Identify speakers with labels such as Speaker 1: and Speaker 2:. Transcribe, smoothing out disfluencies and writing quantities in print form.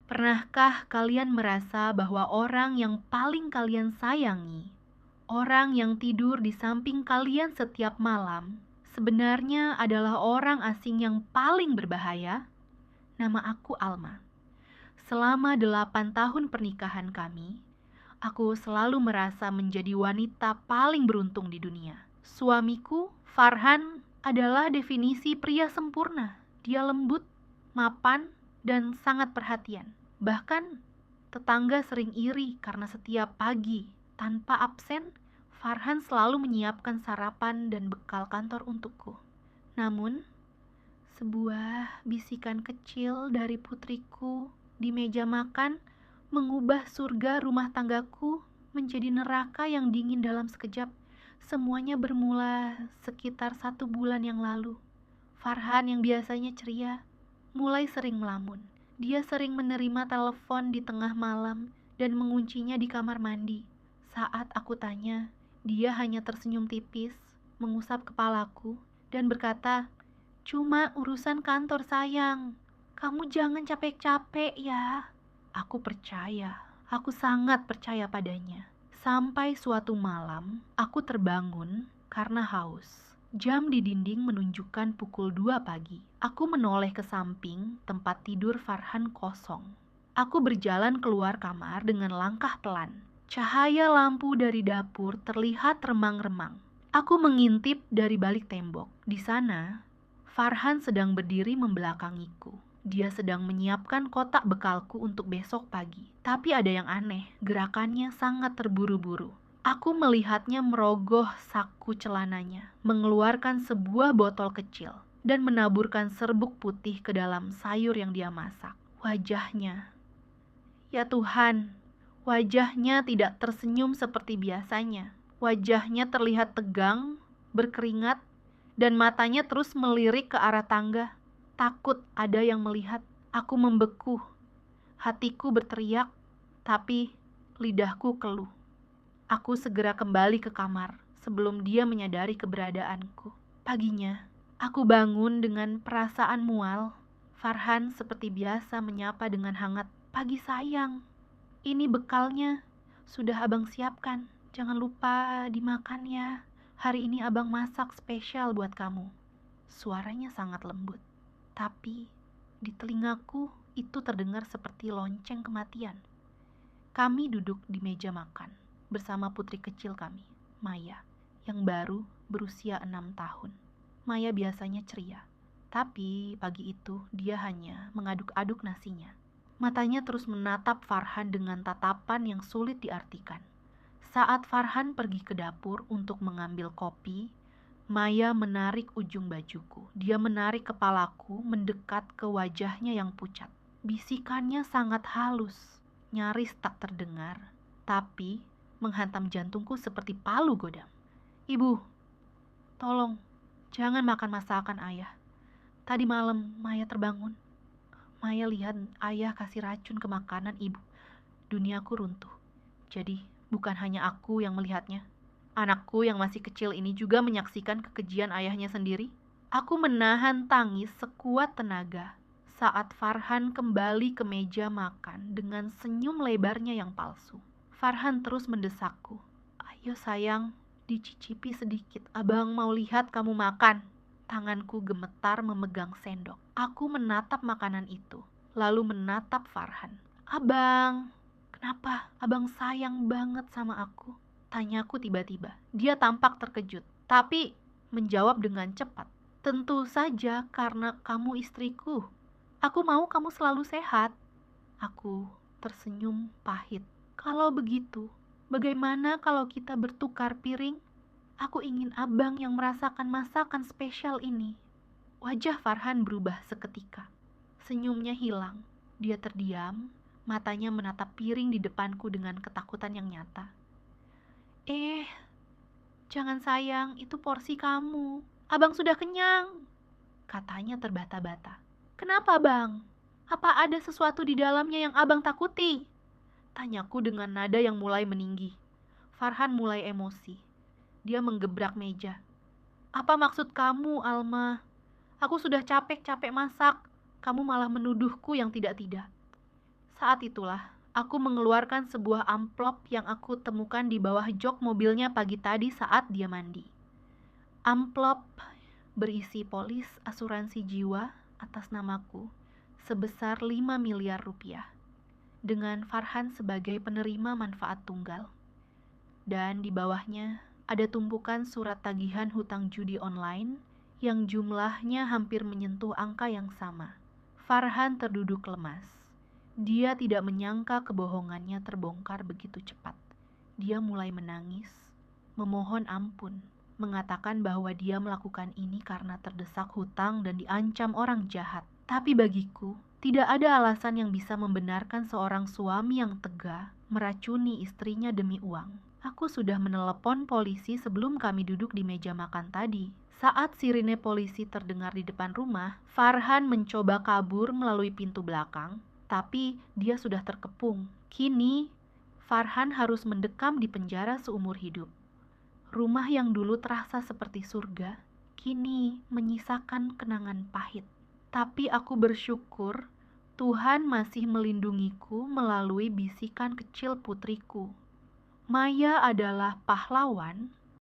Speaker 1: Pernahkah kalian merasa bahwa orang yang paling kalian sayangi, orang yang tidur di samping kalian setiap malam, sebenarnya adalah orang asing yang paling berbahaya? Nama aku Alma. Selama 8 tahun pernikahan kami, aku selalu merasa menjadi wanita paling beruntung di dunia. Suamiku, Farhan, adalah definisi pria sempurna. Dia lembut, mapan, dan sangat perhatian. Bahkan, tetangga sering iri karena setiap pagi, tanpa absen, Farhan selalu menyiapkan sarapan dan bekal kantor untukku. Namun, sebuah bisikan kecil dari putriku di meja makan mengubah surga rumah tanggaku menjadi neraka yang dingin dalam sekejap. Semuanya bermula sekitar 1 bulan yang lalu. Farhan yang biasanya ceria mulai sering melamun. Dia sering menerima telepon di tengah malam dan menguncinya di kamar mandi. Saat aku tanya, dia hanya tersenyum tipis, mengusap kepalaku, dan berkata, "Cuma urusan kantor sayang. Kamu jangan capek-capek ya." Aku percaya, aku sangat percaya padanya. Sampai suatu malam, aku terbangun karena haus. Jam di dinding menunjukkan pukul 2 pagi. Aku menoleh ke samping, tempat tidur Farhan kosong. Aku berjalan keluar kamar dengan langkah pelan. Cahaya lampu dari dapur terlihat remang-remang. Aku mengintip dari balik tembok. Di sana, Farhan sedang berdiri membelakangiku. Dia sedang menyiapkan kotak bekalku untuk besok pagi. Tapi ada yang aneh, gerakannya sangat terburu-buru. Aku melihatnya merogoh saku celananya, mengeluarkan sebuah botol kecil, dan menaburkan serbuk putih ke dalam sayur yang dia masak. Wajahnya, ya Tuhan, wajahnya tidak tersenyum seperti biasanya. Wajahnya terlihat tegang, berkeringat, dan matanya terus melirik ke arah tangga. Takut ada yang melihat. Aku membeku. Hatiku berteriak, tapi lidahku keluh. Aku segera kembali ke kamar sebelum dia menyadari keberadaanku. Paginya, aku bangun dengan perasaan mual. Farhan seperti biasa menyapa dengan hangat, "Pagi sayang, ini bekalnya. Sudah abang siapkan. Jangan lupa dimakan ya. Hari ini abang masak spesial buat kamu." Suaranya sangat lembut, tapi di telingaku itu terdengar seperti lonceng kematian. Kami duduk di meja makan bersama putri kecil kami, Maya, yang baru berusia 6 tahun. Maya biasanya ceria, tapi pagi itu dia hanya mengaduk-aduk nasinya. Matanya terus menatap Farhan dengan tatapan yang sulit diartikan. Saat Farhan pergi ke dapur untuk mengambil kopi, Maya menarik ujung bajuku. Dia menarik kepalaku mendekat ke wajahnya yang pucat. Bisikannya sangat halus, nyaris tak terdengar, tapi menghantam jantungku seperti palu godam. "Ibu, tolong, jangan makan masakan ayah. Tadi malam Maya terbangun. Maya lihat ayah kasih racun ke makanan ibu. Duniaku runtuh. Jadi bukan hanya aku yang melihatnya. Anakku yang masih kecil ini juga menyaksikan kekejian ayahnya sendiri." Aku menahan tangis sekuat tenaga saat Farhan kembali ke meja makan dengan senyum lebarnya yang palsu. Farhan terus mendesakku, "Ayo sayang, dicicipi sedikit. Abang mau lihat kamu makan." Tanganku gemetar memegang sendok. Aku menatap makanan itu, lalu menatap Farhan. "Abang, kenapa abang sayang banget sama aku?" Tanyaku tiba-tiba. Dia tampak terkejut, tapi menjawab dengan cepat. "Tentu saja karena kamu istriku. Aku mau kamu selalu sehat." Aku tersenyum pahit. "Kalau begitu, bagaimana kalau kita bertukar piring? Aku ingin abang yang merasakan masakan spesial ini." Wajah Farhan berubah seketika. Senyumnya hilang. Dia terdiam, matanya menatap piring di depanku dengan ketakutan yang nyata. "Eh, jangan sayang, itu porsi kamu. Abang sudah kenyang," katanya terbata-bata. "Kenapa, Bang? Apa ada sesuatu di dalamnya yang abang takuti?" Tanyaku dengan nada yang mulai meninggi. Farhan mulai emosi. Dia menggebrak meja. "Apa maksud kamu, Alma? Aku sudah capek-capek masak. Kamu malah menuduhku yang tidak-tidak." Saat itulah, aku mengeluarkan sebuah amplop yang aku temukan di bawah jok mobilnya pagi tadi saat dia mandi. Amplop berisi polis asuransi jiwa atas namaku sebesar 5 miliar rupiah dengan Farhan sebagai penerima manfaat tunggal. Dan di bawahnya ada tumpukan surat tagihan hutang judi online yang jumlahnya hampir menyentuh angka yang sama. Farhan terduduk lemas. Dia tidak menyangka kebohongannya terbongkar begitu cepat. Dia mulai menangis, memohon ampun, mengatakan bahwa dia melakukan ini karena terdesak hutang dan diancam orang jahat. Tapi bagiku, tidak ada alasan yang bisa membenarkan seorang suami yang tega meracuni istrinya demi uang. Aku sudah menelepon polisi sebelum kami duduk di meja makan tadi. Saat sirine polisi terdengar di depan rumah, Farhan mencoba kabur melalui pintu belakang, tapi dia sudah terkepung. Kini, Farhan harus mendekam di penjara seumur hidup. Rumah yang dulu terasa seperti surga, kini menyisakan kenangan pahit. Tapi aku bersyukur Tuhan masih melindungiku melalui bisikan kecil putriku. Maya adalah pahlawan